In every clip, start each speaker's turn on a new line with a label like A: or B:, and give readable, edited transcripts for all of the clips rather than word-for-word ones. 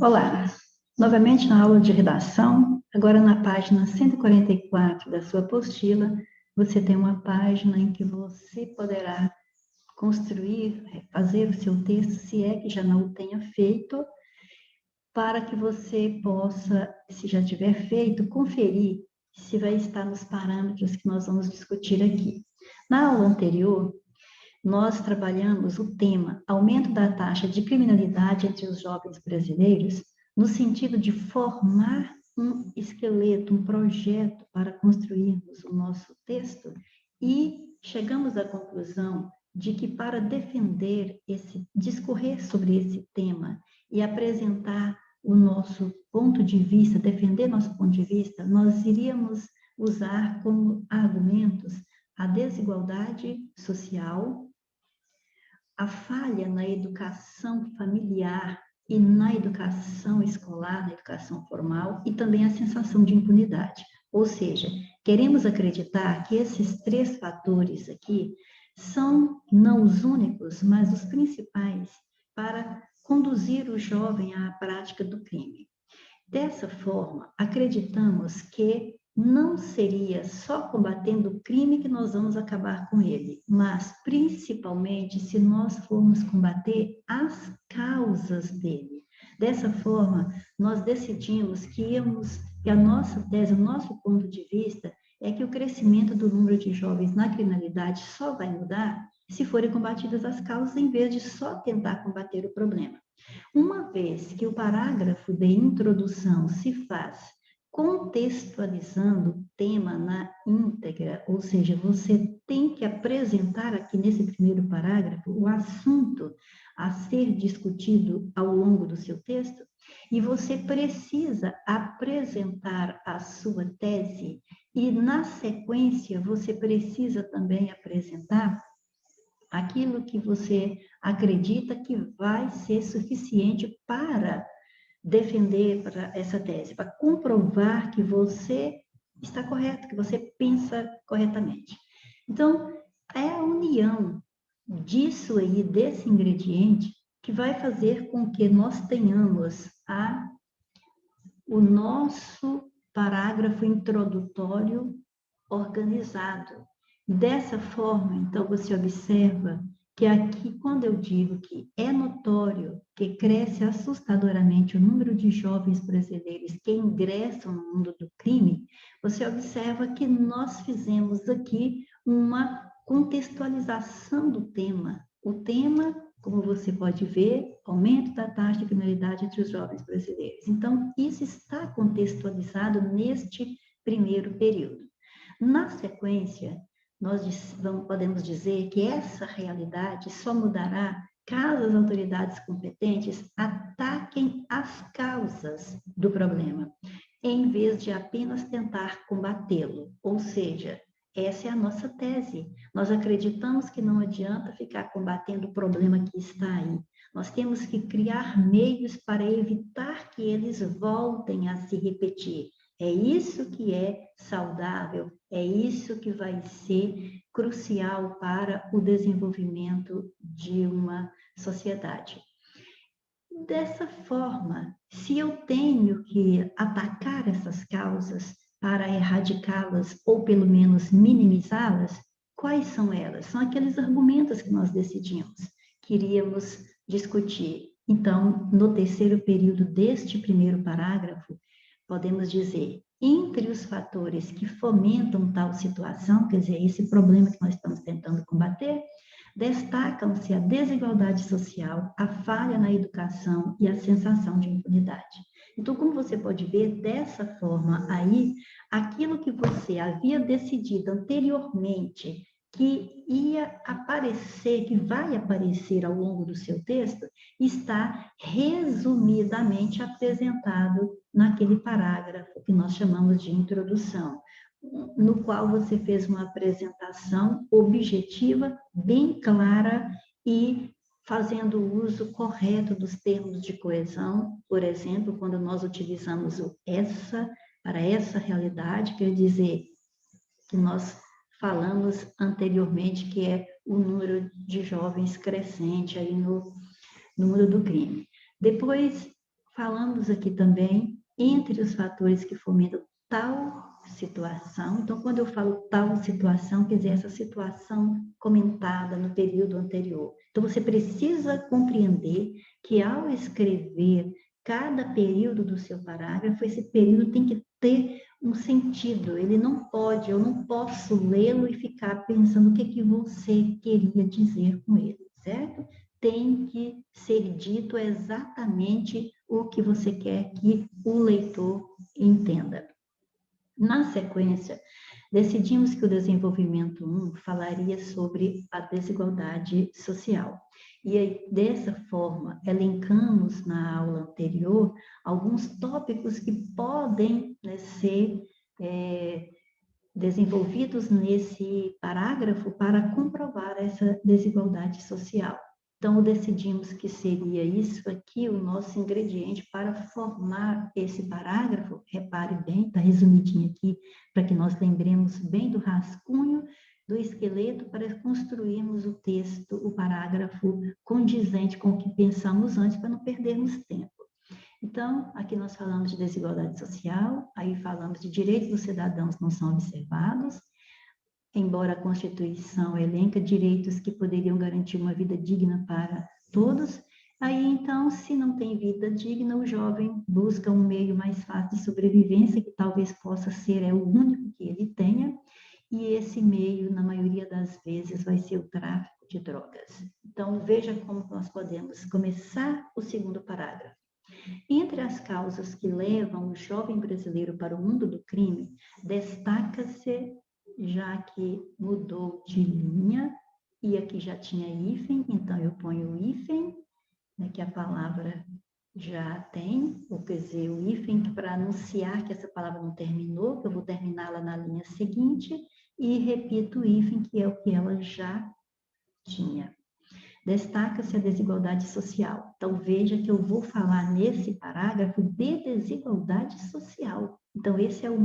A: Olá, novamente na aula de redação, agora na página 144 da sua apostila, você tem uma página em que você poderá construir, fazer o seu texto, se é que já não o tenha feito, para que você possa, se já tiver feito, conferir se vai estar nos parâmetros que nós vamos discutir aqui. Na aula anterior, nós trabalhamos o tema aumento da taxa de criminalidade entre os jovens brasileiros, no sentido de formar um esqueleto, um projeto para construirmos o nosso texto, e chegamos à conclusão de que para discorrer sobre esse tema e apresentar o nosso ponto de vista, defender nosso ponto de vista, nós iríamos usar como argumentos a desigualdade social, a falha na educação familiar e na educação escolar, na educação formal, e também a sensação de impunidade. Ou seja, queremos acreditar que esses três fatores aqui são não os únicos, mas os principais para conduzir o jovem à prática do crime. Dessa forma, acreditamos que não seria só combatendo o crime que nós vamos acabar com ele, mas principalmente se nós formos combater as causas dele. Dessa forma, nós decidimos que a nossa tese, o nosso ponto de vista é que o crescimento do número de jovens na criminalidade só vai mudar se forem combatidas as causas, em vez de só tentar combater o problema. Uma vez que o parágrafo de introdução se faz contextualizando o tema na íntegra, ou seja, você tem que apresentar aqui nesse primeiro parágrafo o assunto a ser discutido ao longo do seu texto, e você precisa apresentar a sua tese, e na sequência você precisa também apresentar aquilo que você acredita que vai ser suficiente para defender essa tese, para comprovar que você está correto, que você pensa corretamente. Então, é a união disso aí, desse ingrediente, que vai fazer com que nós tenhamos o nosso parágrafo introdutório organizado. Dessa forma, então, você observa que aqui, quando eu digo que é notório que cresce assustadoramente o número de jovens brasileiros que ingressam no mundo do crime, você observa que nós fizemos aqui uma contextualização do tema. O tema, como você pode ver, aumento da taxa de criminalidade entre os jovens brasileiros. Então, isso está contextualizado neste primeiro período. Na sequência, nós podemos dizer que essa realidade só mudará caso as autoridades competentes ataquem as causas do problema, em vez de apenas tentar combatê-lo. Ou seja, essa é a nossa tese. Nós acreditamos que não adianta ficar combatendo o problema que está aí. Nós temos que criar meios para evitar que eles voltem a se repetir. É isso que é saudável, é isso que vai ser crucial para o desenvolvimento de uma sociedade. Dessa forma, se eu tenho que atacar essas causas para erradicá-las ou pelo menos minimizá-las, quais são elas? São aqueles argumentos que nós decidimos, queríamos discutir. Então, no terceiro período deste primeiro parágrafo, podemos dizer, entre os fatores que fomentam tal situação, quer dizer, esse problema que nós estamos tentando combater, destacam-se a desigualdade social, a falha na educação e a sensação de impunidade. Então, como você pode ver, dessa forma aí, aquilo que você havia decidido anteriormente que ia aparecer, que vai aparecer ao longo do seu texto, está resumidamente apresentado naquele parágrafo que nós chamamos de introdução, no qual você fez uma apresentação objetiva, bem clara e fazendo uso correto dos termos de coesão. Por exemplo, quando nós utilizamos o essa para essa realidade, quer dizer que nós falamos anteriormente, que é o número de jovens crescente aí no mundo do crime. Depois, falamos aqui também entre os fatores que fomentam tal situação. Então, quando eu falo tal situação, quer dizer, essa situação comentada no período anterior. Então, você precisa compreender que ao escrever cada período do seu parágrafo, esse período tem que ter um sentido. Ele não pode, eu não posso lê-lo e ficar pensando o que você queria dizer com ele, certo? Tem que ser dito exatamente o que você quer que o leitor entenda. Na sequência, decidimos que o desenvolvimento 1 falaria sobre a desigualdade social. E aí, dessa forma, elencamos na aula anterior alguns tópicos que podem, né, ser desenvolvidos nesse parágrafo para comprovar essa desigualdade social. Então, decidimos que seria isso aqui o nosso ingrediente para formar esse parágrafo. Repare bem, está resumidinho aqui, para que nós lembremos bem do rascunho do esqueleto para construirmos o texto, o parágrafo condizente com o que pensamos antes, para não perdermos tempo. Então, aqui nós falamos de desigualdade social, aí falamos de direitos dos cidadãos não são observados, embora a Constituição elenca direitos que poderiam garantir uma vida digna para todos, aí então, se não tem vida digna, o jovem busca um meio mais fácil de sobrevivência, que talvez possa ser o único que ele tenha, e esse meio, na maioria das vezes, vai ser o tráfico de drogas. Então, veja como nós podemos começar o segundo parágrafo. Entre as causas que levam o jovem brasileiro para o mundo do crime, destaca-se, já que mudou de linha, e aqui já tinha hífen, então eu ponho o hífen, né, que a palavra já tem, ou quer dizer, o hífen para anunciar que essa palavra não terminou, que eu vou terminá-la na linha seguinte, e repito o hífen, que é o que ela já tinha. Destaca-se a desigualdade social. Então, veja que eu vou falar nesse parágrafo de desigualdade social. Então, esse é o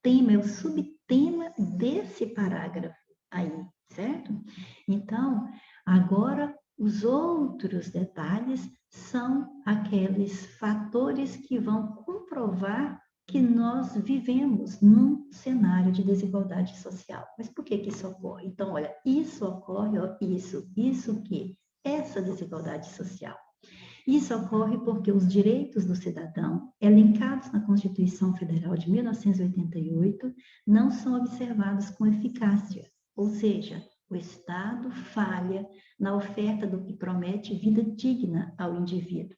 A: tema, é o subtema desse parágrafo aí, certo? Então, agora, os outros detalhes são aqueles fatores que vão comprovar que nós vivemos num cenário de desigualdade social. Mas por que isso ocorre? Então, olha, isso ocorre, ó, isso o quê? Essa desigualdade social. Isso ocorre porque os direitos do cidadão, elencados na Constituição Federal de 1988, não são observados com eficácia, ou seja, o Estado falha na oferta do que promete vida digna ao indivíduo.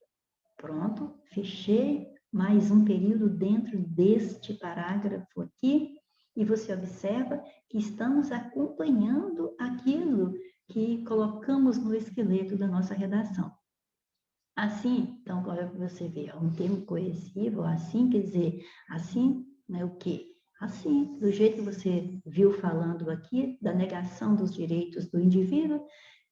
A: Pronto, fechei mais um período dentro deste parágrafo aqui, e você observa que estamos acompanhando aquilo que colocamos no esqueleto da nossa redação. Assim, então, agora você vê, um termo coercivo, assim, quer dizer, assim, né, o quê? Assim, do jeito que você viu falando aqui, da negação dos direitos do indivíduo.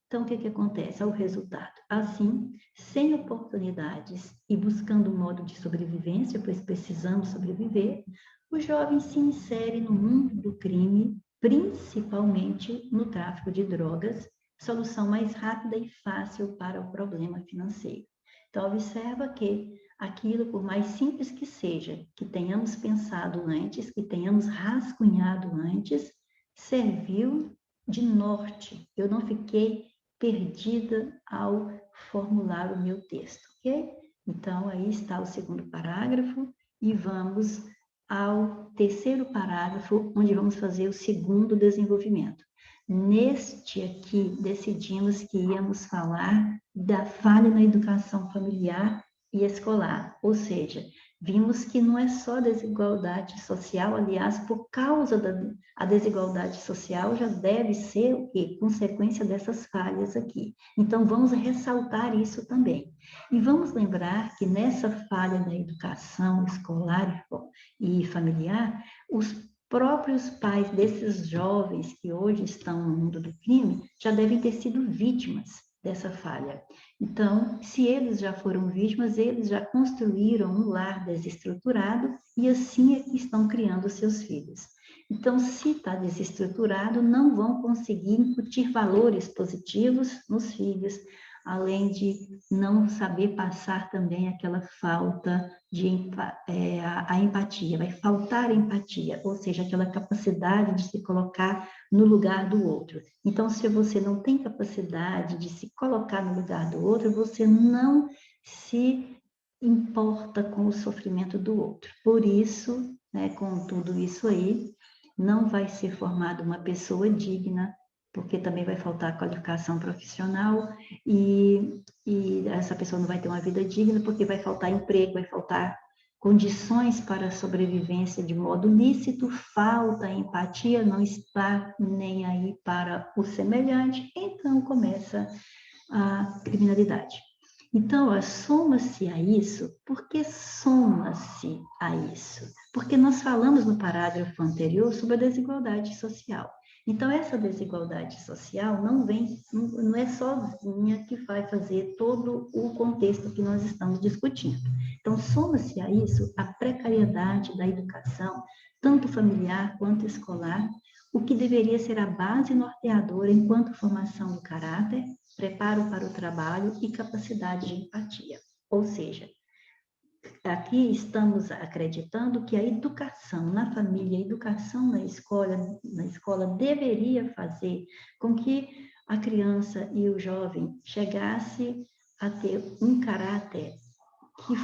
A: Então, o que acontece? É o resultado. Assim, sem oportunidades e buscando um modo de sobrevivência, pois precisamos sobreviver, o jovem se insere no mundo do crime, principalmente no tráfico de drogas, solução mais rápida e fácil para o problema financeiro. Então, observa que aquilo, por mais simples que seja, que tenhamos pensado antes, que tenhamos rascunhado antes, serviu de norte. Eu não fiquei perdida ao formular o meu texto, ok? Então, aí está o segundo parágrafo e vamos ao terceiro parágrafo, onde vamos fazer o segundo desenvolvimento. Neste aqui, decidimos que íamos falar da falha na educação familiar e escolar, ou seja, vimos que não é só desigualdade social, aliás, por causa da desigualdade social já deve ser o quê? Consequência dessas falhas aqui. Então, vamos ressaltar isso também. E vamos lembrar que nessa falha da educação escolar e familiar, os próprios pais desses jovens que hoje estão no mundo do crime já devem ter sido vítimas dessa falha. Então, se eles já foram vítimas, eles já construíram um lar desestruturado e assim é que estão criando seus filhos. Então, se está desestruturado, não vão conseguir incutir valores positivos nos filhos, além de não saber passar também aquela falta de a empatia, vai faltar empatia, ou seja, aquela capacidade de se colocar no lugar do outro. Então, se você não tem capacidade de se colocar no lugar do outro, você não se importa com o sofrimento do outro. Por isso, né, com tudo isso aí, não vai ser formada uma pessoa digna, porque também vai faltar qualificação profissional e essa pessoa não vai ter uma vida digna, porque vai faltar emprego, vai faltar condições para a sobrevivência de modo lícito, falta empatia, não está nem aí para o semelhante, então começa a criminalidade. Então, soma-se a isso. Por que soma-se a isso? Porque nós falamos no parágrafo anterior sobre a desigualdade social. Então, essa desigualdade social não é sozinha que vai fazer todo o contexto que nós estamos discutindo. Então, soma-se a isso a precariedade da educação, tanto familiar quanto escolar, o que deveria ser a base norteadora enquanto formação do caráter, preparo para o trabalho e capacidade de empatia. Ou seja, aqui estamos acreditando que a educação na família, a educação na escola deveria fazer com que a criança e o jovem chegasse a ter um caráter que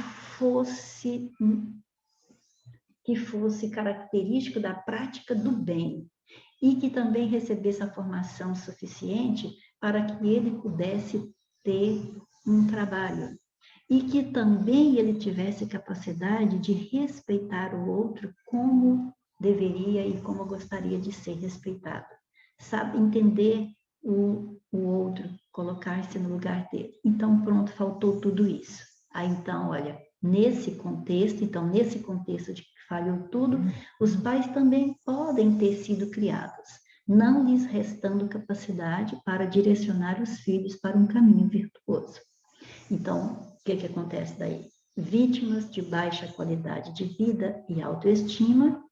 A: fosse característico da prática do bem e que também recebesse a formação suficiente para que ele pudesse ter um trabalho e que também ele tivesse capacidade de respeitar o outro como deveria e como gostaria de ser respeitado. Sabe, entender o outro, colocar-se no lugar dele. Então, pronto, faltou tudo isso. Aí, então, olha, nesse contexto de que falhou tudo, os pais também podem ter sido criados, não lhes restando capacidade para direcionar os filhos para um caminho virtuoso. Então, o que acontece daí? Vítimas de baixa qualidade de vida e autoestima,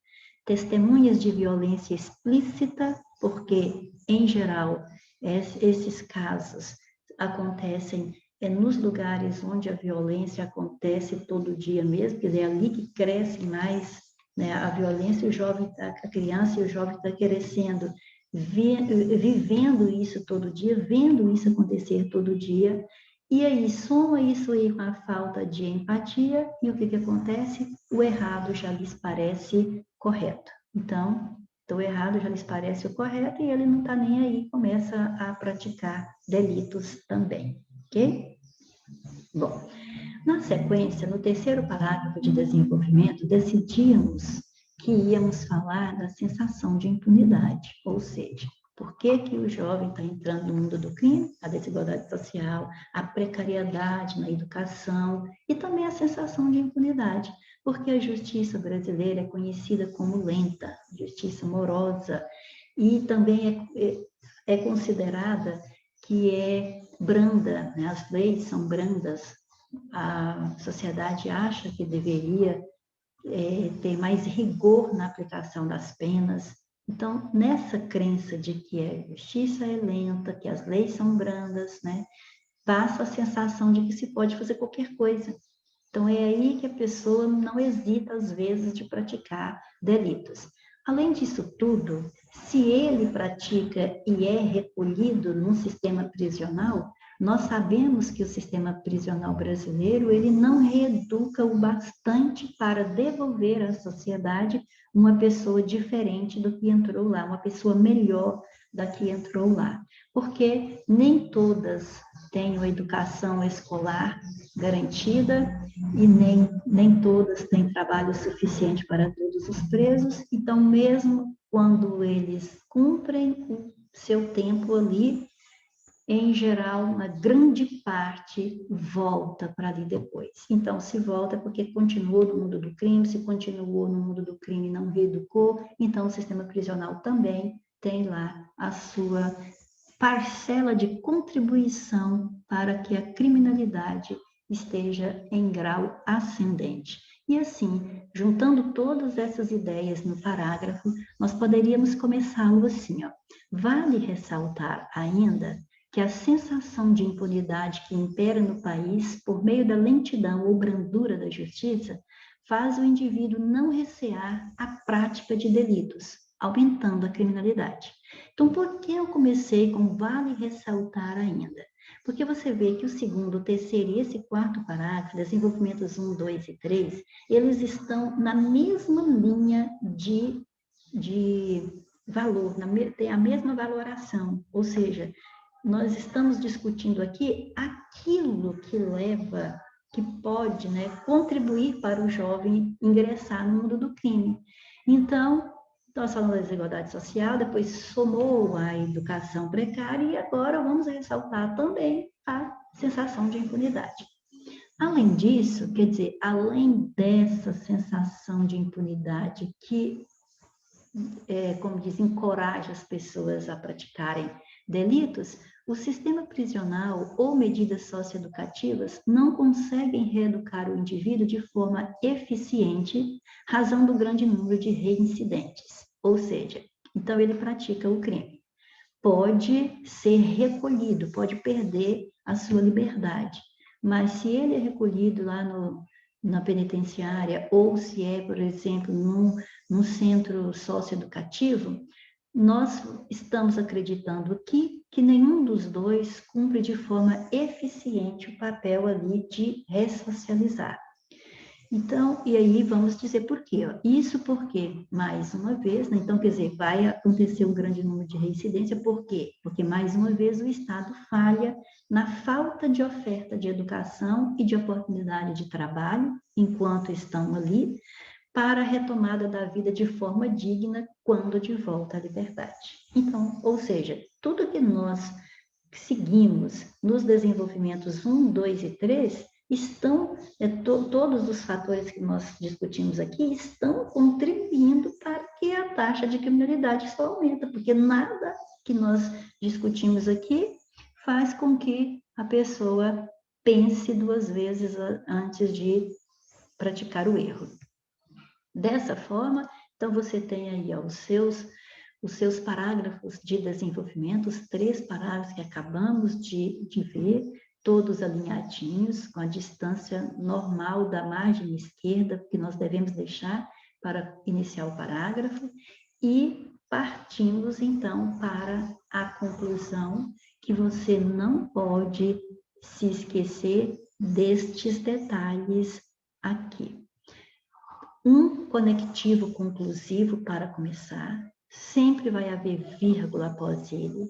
A: testemunhas de violência explícita, porque, em geral, esses casos acontecem nos lugares onde a violência acontece todo dia mesmo, quer dizer, é ali que cresce mais, né, a violência, a criança e o jovem está crescendo, vivendo isso todo dia, vendo isso acontecer todo dia, e aí soma isso aí com a falta de empatia, e o que acontece? O errado já lhes parece correto. Então, o errado já lhes parece o correto e ele não está nem aí, começa a praticar delitos também, ok? Bom, na sequência, no terceiro parágrafo de desenvolvimento, decidimos que íamos falar da sensação de impunidade, ou seja, por que o jovem está entrando no mundo do crime? A desigualdade social, a precariedade na educação e também a sensação de impunidade, porque a justiça brasileira é conhecida como lenta, justiça morosa, e também é considerada que é branda, né? As leis são brandas, a sociedade acha que deveria ter mais rigor na aplicação das penas. Então, nessa crença de que a justiça é lenta, que as leis são brandas, né, passa a sensação de que se pode fazer qualquer coisa. Então, é aí que a pessoa não hesita, às vezes, de praticar delitos. Além disso tudo, se ele pratica e é recolhido num sistema prisional, nós sabemos que o sistema prisional brasileiro, ele não reeduca o bastante para devolver à sociedade uma pessoa diferente do que entrou lá, uma pessoa melhor da que entrou lá. Porque nem todas têm uma educação escolar garantida e nem todas têm trabalho suficiente para todos os presos. Então, mesmo quando eles cumprem o seu tempo ali, em geral, uma grande parte volta para ali depois. Então, se volta porque continuou no mundo do crime, se continuou no mundo do crime e não reeducou, então o sistema prisional também tem lá a sua parcela de contribuição para que a criminalidade esteja em grau ascendente. E assim, juntando todas essas ideias no parágrafo, nós poderíamos começá-lo assim, ó. Vale ressaltar ainda que a sensação de impunidade que impera no país, por meio da lentidão ou brandura da justiça, faz o indivíduo não recear a prática de delitos, aumentando a criminalidade. Então, por que eu comecei com vale ressaltar ainda? Porque você vê que o segundo, o terceiro e esse quarto parágrafo, desenvolvimentos 1, 2 e 3, eles estão na mesma linha de valor, tem a mesma valoração, ou seja, nós estamos discutindo aqui aquilo que leva, que pode, né, contribuir para o jovem ingressar no mundo do crime. Então, nós falamos da desigualdade social, depois somou a educação precária e agora vamos ressaltar também a sensação de impunidade. Além disso, quer dizer, além dessa sensação de impunidade que, como diz, encoraja as pessoas a praticarem delitos, o sistema prisional ou medidas socioeducativas não conseguem reeducar o indivíduo de forma eficiente, razão do grande número de reincidentes. Ou seja, então ele pratica o crime. Pode ser recolhido, pode perder a sua liberdade, mas se ele é recolhido lá na penitenciária ou se é, por exemplo, num centro socioeducativo, nós estamos acreditando aqui que nenhum dos dois cumpre de forma eficiente o papel ali de ressocializar. Então, e aí vamos dizer por quê? Isso porque, mais uma vez, né, então, quer dizer, vai acontecer um grande número de reincidência, por quê? Porque, mais uma vez, o Estado falha na falta de oferta de educação e de oportunidade de trabalho, enquanto estão ali, para a retomada da vida de forma digna quando de volta à liberdade. Então, ou seja, tudo que nós seguimos nos desenvolvimentos 1, 2 e 3 estão, todos os fatores que nós discutimos aqui estão contribuindo para que a taxa de criminalidade só aumenta, porque nada que nós discutimos aqui faz com que a pessoa pense duas vezes antes de praticar o erro. Dessa forma, então você tem aí os seus parágrafos de desenvolvimento, os 3 parágrafos que acabamos de ver, todos alinhadinhos, com a distância normal da margem esquerda, que nós devemos deixar para iniciar o parágrafo, e partimos, então, para a conclusão, que você não pode se esquecer destes detalhes aqui. Um conectivo conclusivo para começar, sempre vai haver vírgula após ele,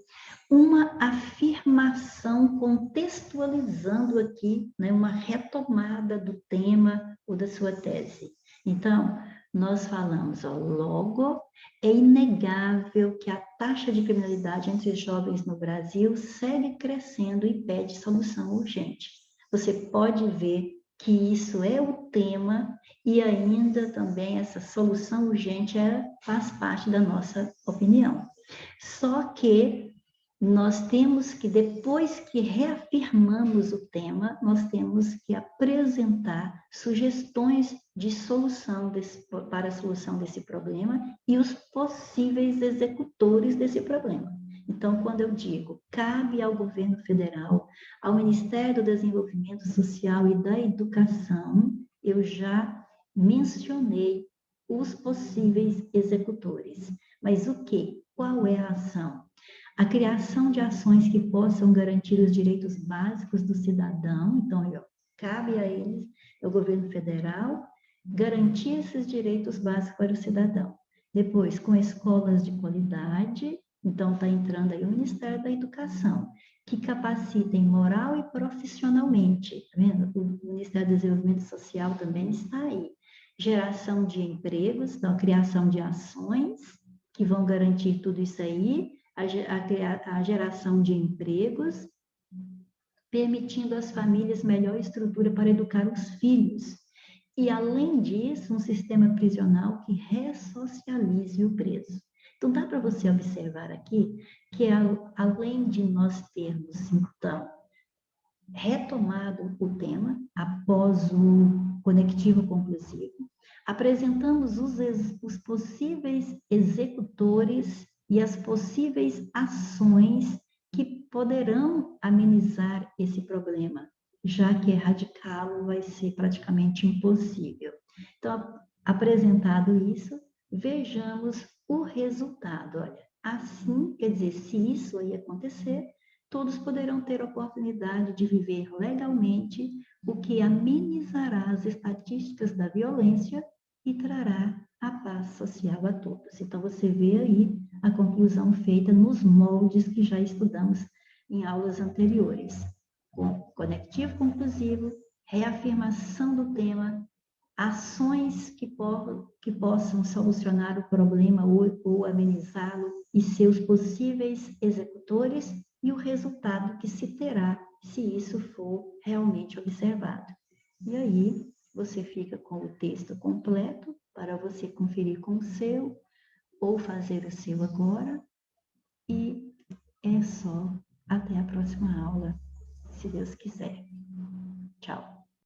A: uma afirmação contextualizando aqui, né, uma retomada do tema ou da sua tese. Então, nós falamos, logo, é inegável que a taxa de criminalidade entre os jovens no Brasil segue crescendo e pede solução urgente. Você pode ver que isso é o tema e ainda também essa solução urgente faz parte da nossa opinião. Só que nós temos que, depois que reafirmamos o tema, nós temos que apresentar sugestões de solução para a solução desse problema e os possíveis executores desse problema. Então, quando eu digo, cabe ao governo federal, ao Ministério do Desenvolvimento Social e da Educação, eu já mencionei os possíveis executores. Mas o que? Qual é a ação? A criação de ações que possam garantir os direitos básicos do cidadão, então, cabe a eles, ao governo federal, garantir esses direitos básicos para o cidadão. Depois, com escolas de qualidade, então está entrando aí o Ministério da Educação, que capacitem moral e profissionalmente, tá vendo? O Ministério do Desenvolvimento Social também está aí. Geração de empregos, então, criação de ações que vão garantir tudo isso aí, a geração de empregos, permitindo às famílias melhor estrutura para educar os filhos. E, além disso, um sistema prisional que ressocialize o preso. Então, dá para você observar aqui que, além de nós termos, então, retomado o tema após o conectivo conclusivo, apresentamos os possíveis executores e as possíveis ações que poderão amenizar esse problema, já que erradicá-lo vai ser praticamente impossível. Então, apresentado isso, vejamos o resultado. Olha, assim, quer dizer, se isso aí acontecer, todos poderão ter oportunidade de viver legalmente, o que amenizará as estatísticas da violência e trará a paz social a todos. Então, você vê aí a conclusão feita nos moldes que já estudamos em aulas anteriores. Conectivo conclusivo, reafirmação do tema, ações que possam solucionar o problema ou amenizá-lo e seus possíveis executores e o resultado que se terá se isso for realmente observado. E aí, você fica com o texto completo para você conferir com o seu ou fazer o seu agora. E é só. Até a próxima aula, se Deus quiser. Tchau.